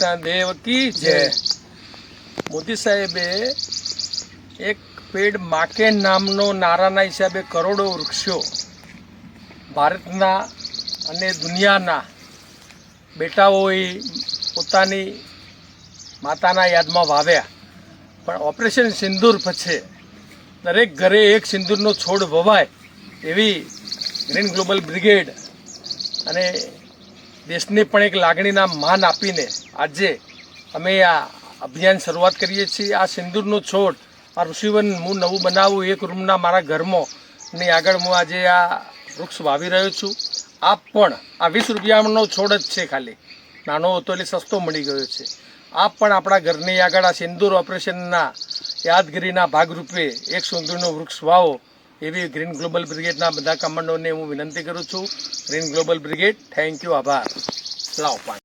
કૃષ્ણદેવ કી જય। મોદી સાહેબે એક પેડ માકે નામનો નારાના હિસાબે કરોડો વૃક્ષો ભારતના અને દુનિયાના બેટાઓએ પોતાની માતાના યાદમાં વાવ્યા। પણ ઓપરેશન સિંદૂર પછી દરેક ઘરે એક સિંદૂરનો છોડ વવાય એવી ગ્રીન ગ્લોબલ બ્રિગેડ અને દેશને પણ એક લાગણીના માન આપીને આજે અમે આ અભિયાન શરૂઆત કરીએ છીએ। આ સિંદૂરનો છોડ આ ઋષિવન હું નવું બનાવું એક રૂમના મારા ઘરમાં ની આગળ હું આજે આ વૃક્ષ વાવી રહ્યો છું। આપ પણ આ 20 રૂપિયાનો છોડ જ છે, ખાલી નાનો હતો એટલે સસ્તો મળી ગયો છે। આપ પણ આપણા ઘરની આગળ આ સિંદૂર ઓપરેશનના યાદગીરીના ભાગરૂપે એક સિંદૂરનું વૃક્ષ વાવો એવી ગ્રીન ગ્લોબલ બ્રિગેડના બધા કમાન્ડોને હું વિનંતી કરું છું। Green global brigade thank you, આભાર। લાવો પાણી।